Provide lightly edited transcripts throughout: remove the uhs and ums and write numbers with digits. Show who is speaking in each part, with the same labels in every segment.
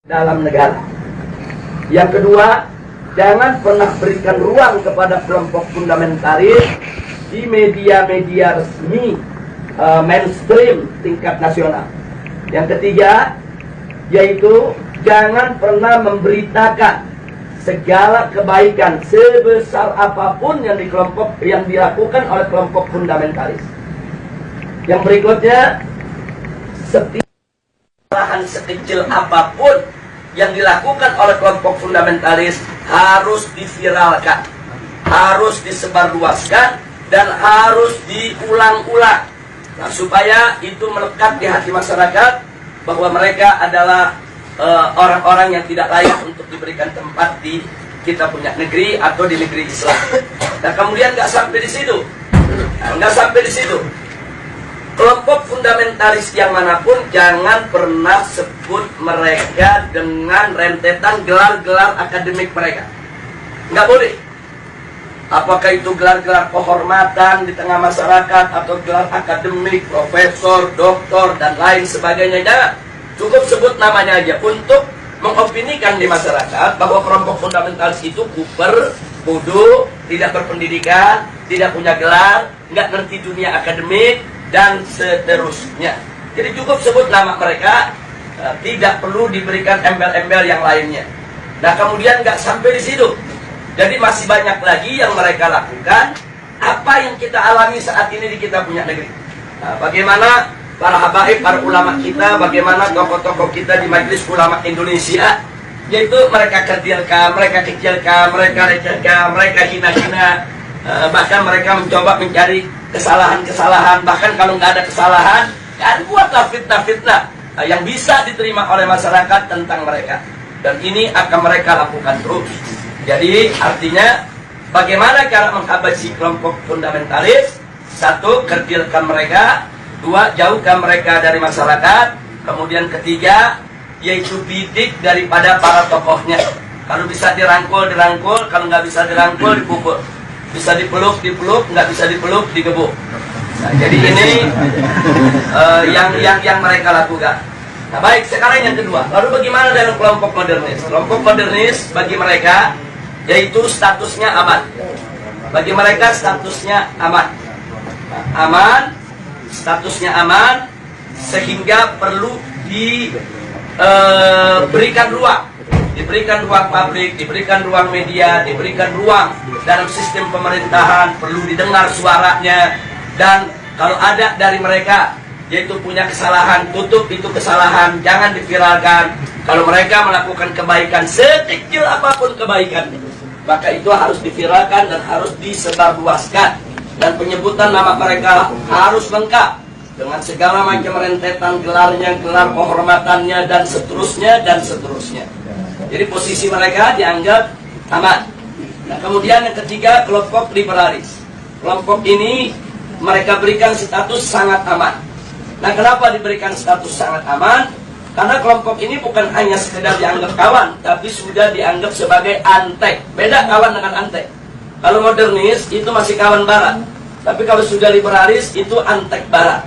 Speaker 1: dalam negara. Yang kedua, jangan pernah berikan ruang kepada kelompok fundamentalis di media-media resmi mainstream tingkat nasional. Yang ketiga, yaitu jangan pernah memberitakan segala kebaikan sebesar apapun yang dilakukan oleh kelompok fundamentalis. Yang berikutnya, setiap kesalahan sekecil apapun yang dilakukan oleh kelompok fundamentalis harus diviralkan, harus disebarluaskan, dan harus diulang-ulang. Nah, supaya itu melekat di hati masyarakat bahwa mereka adalah orang-orang yang tidak layak untuk diberikan tempat di kita punya negeri atau di negeri Islam. Nah, kemudian nggak sampai di situ, kelompok fundamentalis yang manapun jangan pernah sebut mereka dengan rentetan gelar-gelar akademik mereka. Nggak boleh. Apakah itu gelar-gelar kehormatan di tengah masyarakat atau gelar akademik, profesor, doktor, dan lain sebagainya. Jangan. Cukup sebut namanya aja untuk mengopinikan di masyarakat bahwa kelompok fundamentalis itu kuper, bodoh, tidak berpendidikan, tidak punya gelar, nggak ngerti dunia akademik, dan seterusnya. Jadi cukup sebut nama mereka, tidak perlu diberikan embel-embel yang lainnya. Nah, kemudian nggak sampai di situ. Jadi masih banyak lagi yang mereka lakukan. Apa yang kita alami saat ini di kita punya negeri. Nah, bagaimana para habaib, para ulama kita, bagaimana tokoh-tokoh kita di Majelis Ulama Indonesia, yaitu mereka kecilkan, mereka recehkan, mereka hina-hina, bahkan mereka mencoba mencari kesalahan-kesalahan, bahkan kalau nggak ada kesalahan, kan buatlah fitnah-fitnah yang bisa diterima oleh masyarakat tentang mereka. Dan ini akan mereka lakukan terus. Jadi artinya bagaimana cara menghabisi kelompok fundamentalis? Satu, kerdilkan mereka. Dua, jauhkan mereka dari masyarakat. Kemudian ketiga, yaitu bidik daripada para tokohnya. Kalau bisa dirangkul, kalau nggak bisa dirangkul, dipukul. Bisa dipeluk, nggak bisa dipeluk, digebuk. Nah, jadi ini yang mereka lakukan. Nah, baik, sekarang yang kedua. Lalu bagaimana dengan kelompok modernis? Kelompok modernis bagi mereka yaitu statusnya aman. Bagi mereka statusnya aman. Nah, aman, statusnya aman, sehingga perlu diberikan ruang. Diberikan ruang publik, diberikan ruang media, diberikan ruang dalam sistem pemerintahan, perlu didengar suaranya. Dan kalau ada dari mereka yaitu punya kesalahan, tutup itu kesalahan, jangan diviralkan. Kalau mereka melakukan kebaikan, sekecil apapun kebaikan, maka itu harus diviralkan dan harus disebarluaskan. Dan penyebutan nama mereka harus lengkap dengan segala macam rentetan gelarnya, gelar kehormatannya, dan seterusnya, dan seterusnya. Jadi posisi mereka dianggap aman. Nah, kemudian yang ketiga, kelompok liberalis. Kelompok ini mereka berikan status sangat aman. Nah, kenapa diberikan status sangat aman? Karena kelompok ini bukan hanya sekedar dianggap kawan, tapi sudah dianggap sebagai antek. Beda kawan dengan antek. Kalau modernis itu masih kawan barat, tapi kalau sudah liberalis itu antek barat.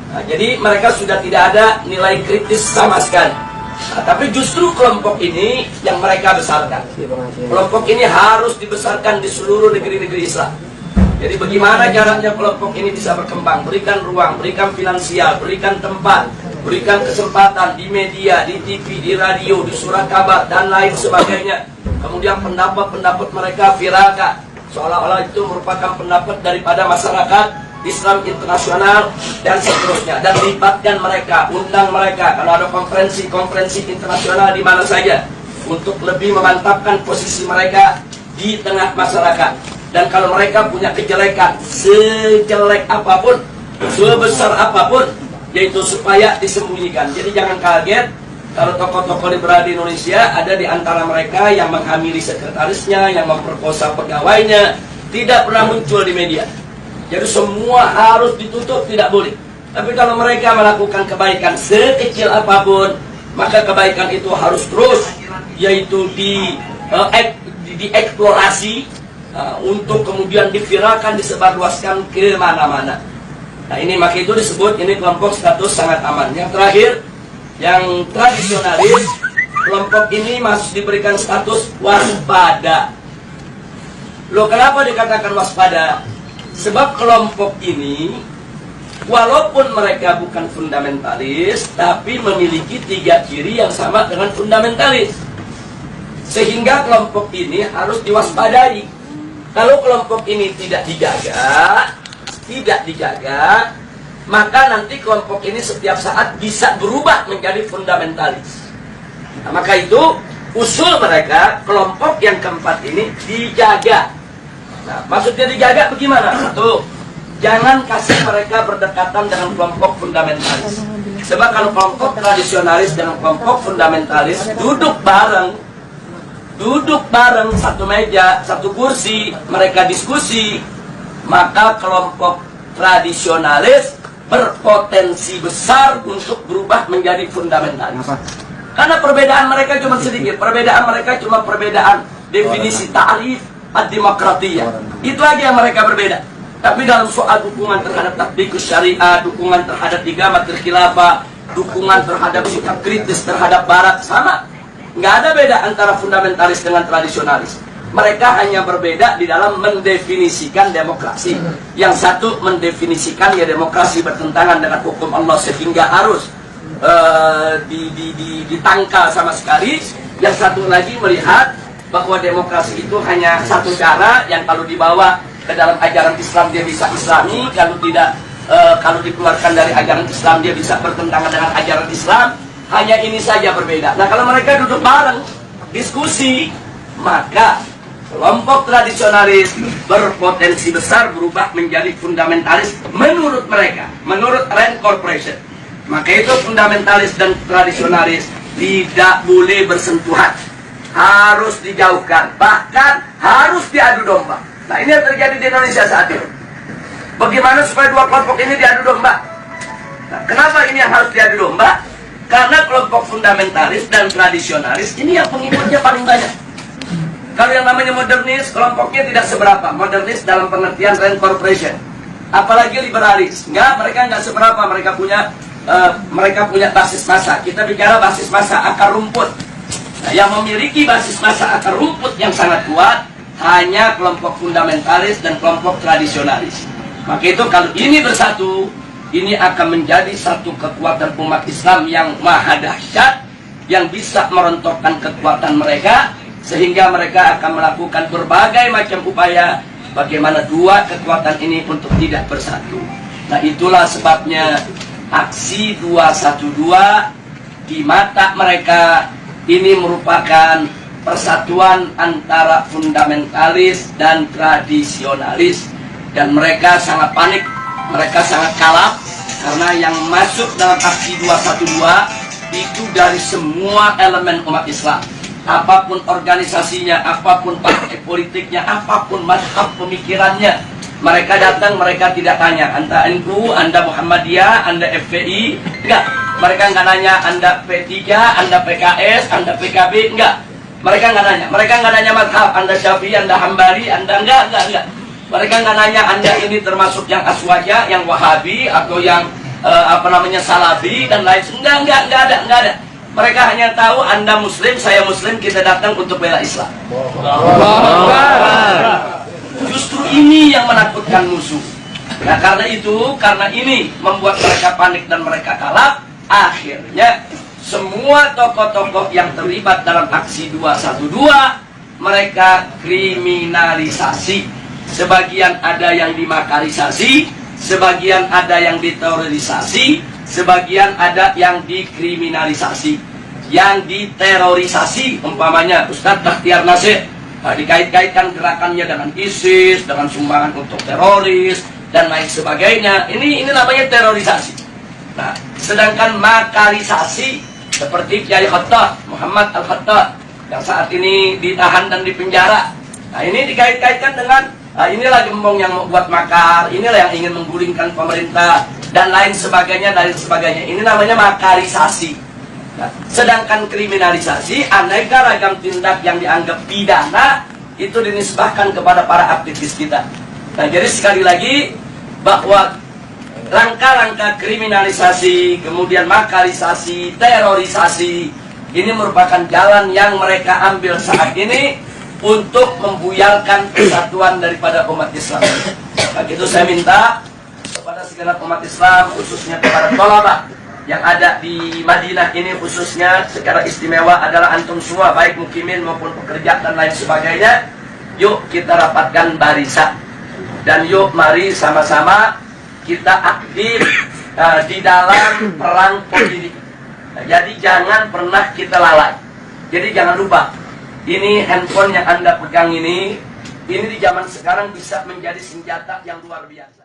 Speaker 1: Nah, jadi mereka sudah tidak ada nilai kritis sama sekali. Nah, tapi justru kelompok ini yang mereka besarkan. Kelompok ini harus dibesarkan di seluruh negeri-negeri Islam. Jadi bagaimana caranya kelompok ini bisa berkembang? Berikan ruang, berikan finansial, berikan tempat, berikan kesempatan di media, di TV, di radio, di surat kabar, dan lain sebagainya. Kemudian pendapat-pendapat mereka viralkan, seolah-olah itu merupakan pendapat daripada masyarakat Islam internasional, dan seterusnya. Dan libatkan mereka, undang mereka kalau ada konferensi-konferensi internasional di mana saja, untuk lebih memantapkan posisi mereka di tengah masyarakat. Dan kalau mereka punya kejelekan, sejelek apapun, sebesar apapun, yaitu supaya disembunyikan. Jadi jangan kaget kalau tokoh-tokoh liberal di Indonesia ada di antara mereka yang menghamili sekretarisnya, yang memperkosa pegawainya, tidak pernah muncul di media. Jadi semua harus ditutup, tidak boleh. Tapi kalau mereka melakukan kebaikan sekecil apapun, maka kebaikan itu harus terus, yaitu dieksplorasi, untuk kemudian diviralkan, disebarluaskan ke mana-mana. Nah, ini maka itu disebut ini kelompok status sangat aman. Yang terakhir, yang tradisionalis, kelompok ini masih diberikan status waspada. Loh, kenapa dikatakan waspada? Sebab kelompok ini walaupun mereka bukan fundamentalis, tapi memiliki 3 ciri yang sama dengan fundamentalis. Sehingga kelompok ini harus diwaspadai. Kalau kelompok ini tidak dijaga, maka nanti kelompok ini setiap saat bisa berubah menjadi fundamentalis. Nah, maka itu usul mereka, kelompok yang keempat ini dijaga. Nah, maksudnya dijaga bagaimana? Satu, jangan kasih mereka berdekatan dengan kelompok fundamentalis. Sebab kalau kelompok tradisionalis dengan kelompok fundamentalis duduk bareng satu meja, satu kursi, mereka diskusi, maka kelompok tradisionalis berpotensi besar untuk berubah menjadi fundamentalis. Karena perbedaan mereka cuma sedikit, perbedaan definisi ta'rif ad-demokratiyah. Itu aja yang mereka berbeda. Tapi dalam soal dukungan terhadap tatbikus syariah, dukungan terhadap igamatul khilafah, dukungan terhadap sikap kritis terhadap barat, sama. Nggak ada beda antara fundamentalis dengan tradisionalis. Mereka hanya berbeda di dalam mendefinisikan demokrasi. Yang satu mendefinisikan ya demokrasi bertentangan dengan hukum Allah sehingga harus ditangkal sama sekali. Yang satu lagi melihat bahwa demokrasi itu hanya satu cara yang kalau dibawa ke dalam ajaran Islam dia bisa islami, kalau tidak, kalau dikeluarkan dari ajaran Islam dia bisa bertentangan dengan ajaran Islam. Hanya ini saja berbeda. Nah, kalau mereka duduk bareng diskusi, maka kelompok tradisionalis berpotensi besar berubah menjadi fundamentalis menurut mereka, menurut Rand Corporation. Maka itu fundamentalis dan tradisionalis tidak boleh bersentuhan, harus dijauhkan, bahkan harus diadu domba. Nah, ini yang terjadi di Indonesia saat ini. Bagaimana supaya dua kelompok ini diadu domba? Nah, kenapa ini yang harus diadu domba? Karena kelompok fundamentalis dan tradisionalis ini yang pengikutnya paling banyak. Kalau yang namanya modernis, kelompoknya tidak seberapa. Modernis dalam pengertian Rand Corporation. Apalagi liberalis. Mereka nggak seberapa. Mereka punya basis massa. Kita bicara basis massa akar rumput. Nah, yang memiliki basis massa akar rumput yang sangat kuat hanya kelompok fundamentalis dan kelompok tradisionalis. Maka itu kalau ini bersatu, ini akan menjadi satu kekuatan umat Islam yang maha dahsyat, yang bisa merontokkan kekuatan mereka, sehingga mereka akan melakukan berbagai macam upaya bagaimana dua kekuatan ini untuk tidak bersatu. Nah, itulah sebabnya aksi 212 di mata mereka ini merupakan persatuan antara fundamentalis dan tradisionalis, dan mereka sangat panik, mereka sangat kalap, karena yang masuk dalam aksi 212 itu dari semua elemen umat Islam. Apapun organisasinya, apapun partai politiknya, apapun mazhab pemikirannya, mereka datang, mereka tidak tanya Anda NU, Anda Muhammadiyah, Anda FPI, enggak. Mereka nggak nanya Anda P3, Anda PKS, Anda PKB, enggak. Mereka nggak nanya. Mereka nggak nanya mazhab, Anda Syafi'i, Anda Hambali, Anda enggak. Mereka nggak nanya Anda ini termasuk yang Aswaja, yang Wahabi, atau yang Salafi dan lain. Enggak ada. Mereka hanya tahu Anda Muslim, saya Muslim, kita datang untuk bela Islam. Justru ini yang menakutkan musuh. Nah, karena ini membuat mereka panik dan mereka kalah. Akhirnya semua tokoh-tokoh yang terlibat dalam aksi 212 mereka kriminalisasi. Sebagian ada yang dimakarisasi, sebagian ada yang diterorisasi, sebagian ada yang dikriminalisasi, yang diterorisasi. Umpamanya Ustadz Bakhtiar Nasir dikait-kaitkan gerakannya dengan ISIS, dengan sumbangan untuk teroris dan lain sebagainya. Ini namanya terorisasi. Nah, sedangkan makarisasi seperti Kiai Khattab, Muhammad Al-Khattab yang saat ini ditahan dan dipenjara. Nah, ini dikait-kaitkan dengan inilah gembong yang membuat makar, inilah yang ingin menggulingkan pemerintah dan lain sebagainya. Ini namanya makarisasi. Nah, sedangkan kriminalisasi, aneka ragam tindak yang dianggap pidana itu dinisbahkan kepada para aktivis kita. Nah, jadi sekali lagi bahwa langkah-langkah kriminalisasi, kemudian makarisasi, terorisasi Ini merupakan jalan yang mereka ambil saat ini untuk membuyarkan persatuan daripada umat Islam. Maka itu saya minta kepada segenap umat Islam, khususnya kepada tolabah yang ada di Madinah ini, khususnya secara istimewa adalah antum semua, baik mukimin maupun pekerja dan lain sebagainya. Yuk kita rapatkan barisan, dan yuk mari sama-sama kita aktif di dalam perang politik. Jadi jangan pernah kita lalai. Jadi jangan lupa, ini handphone yang Anda pegang ini di zaman sekarang bisa menjadi senjata yang luar biasa.